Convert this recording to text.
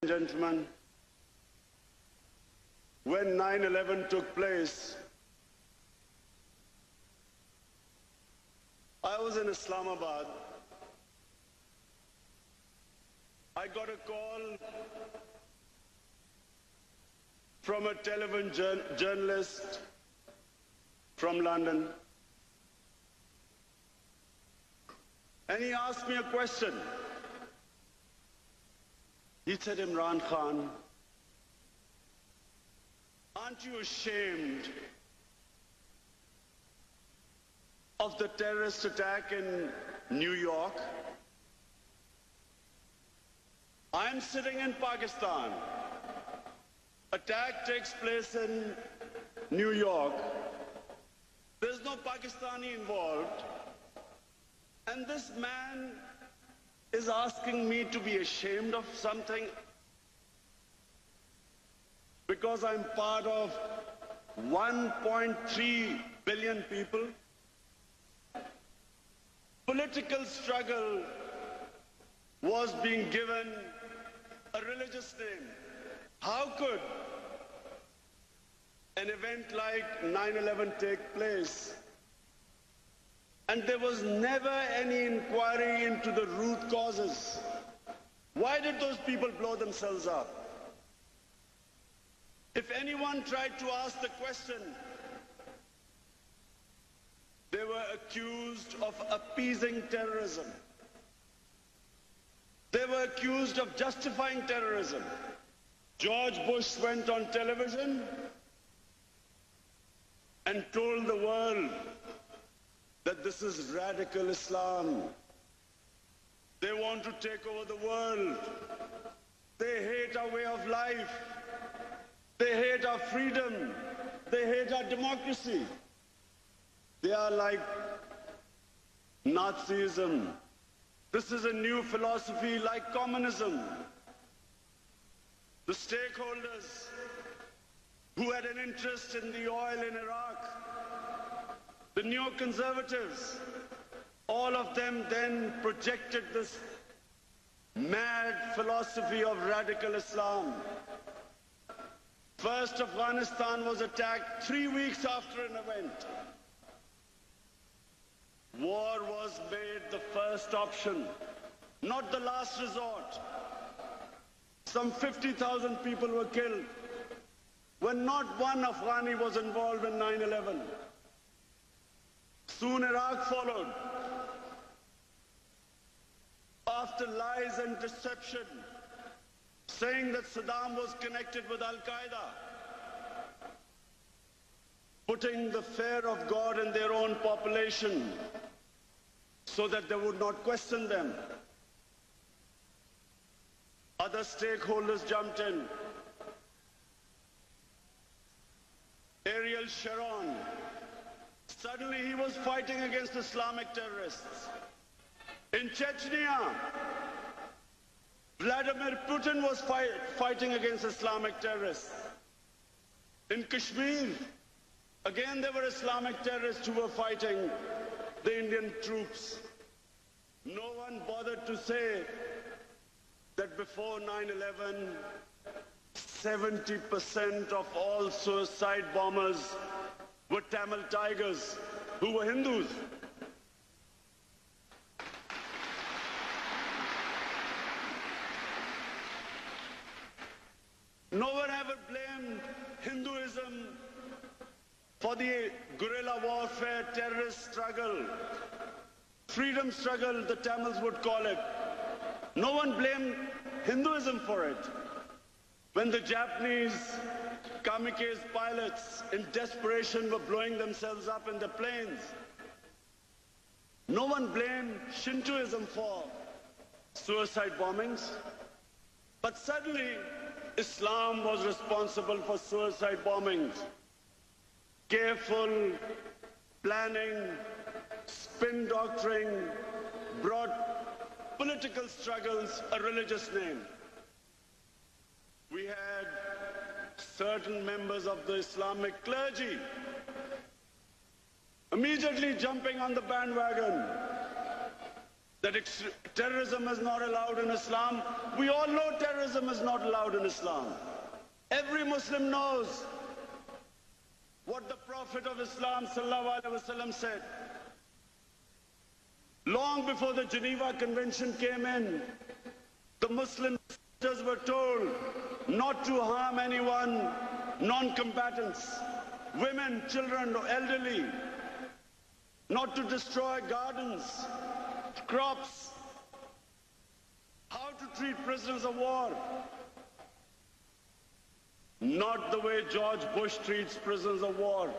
Gentlemen, when 9/11 took place, I was in Islamabad. I got a call from a television journalist from London, and he asked me a question. He said, Imran Khan, aren't you ashamed of the terrorist attack in New York? I'm sitting in Pakistan. Attack takes place in New York. There's no Pakistani involved. And this man is asking me to be ashamed of something because I'm part of 1.3 billion people. Political struggle was being given a religious name. How could an event like 9/11 take place? And there was never any inquiry into the root causes. Why did those people blow themselves up? If anyone tried to ask the question, they were accused of appeasing terrorism. They were accused of justifying terrorism. George Bush went on television and told the world that this is radical Islam. They want to take over the world. They hate our way of life. They hate our freedom. They hate our democracy. They are like Nazism. This is a new philosophy like communism. The stakeholders who had an interest in the oil in Iraq, the neoconservatives, all of them then projected this mad philosophy of radical Islam. First, Afghanistan was attacked 3 weeks after an event. War was made the first option, not the last resort. Some 50,000 people were killed when not one Afghani was involved in 9/11. Soon Iraq followed. After lies and deception, saying that Saddam was connected with Al-Qaeda, putting the fear of God in their own population so that they would not question them. Other stakeholders jumped in. Ariel Sharon, suddenly he was fighting against Islamic terrorists. In Chechnya, Vladimir Putin was fighting against Islamic terrorists. In Kashmir, again there were Islamic terrorists who were fighting the Indian troops. No one bothered to say that before 9/11, 70% of all suicide bombers were Tamil Tigers who were Hindus. No one ever blamed Hinduism for the guerrilla warfare, terrorist struggle, freedom struggle, the Tamils would call it. No one blamed Hinduism for it. When the Japanese kamikaze pilots in desperation were blowing themselves up in the planes, no one blamed Shintoism for suicide bombings. But suddenly, Islam was responsible for suicide bombings. Careful planning, spin doctoring brought political struggles a religious name. We had certain members of the Islamic clergy immediately jumping on the bandwagon that terrorism is not allowed in Islam. We all know terrorism is not allowed in Islam. Every Muslim knows what the Prophet of Islam sallallahu alaihi wasallam said. Long before the Geneva Convention came in, the Muslim sisters were told not to harm anyone, non-combatants, women, children, elderly, not to destroy gardens, crops, how to treat prisoners of war. Not the way George Bush treats prisoners of war.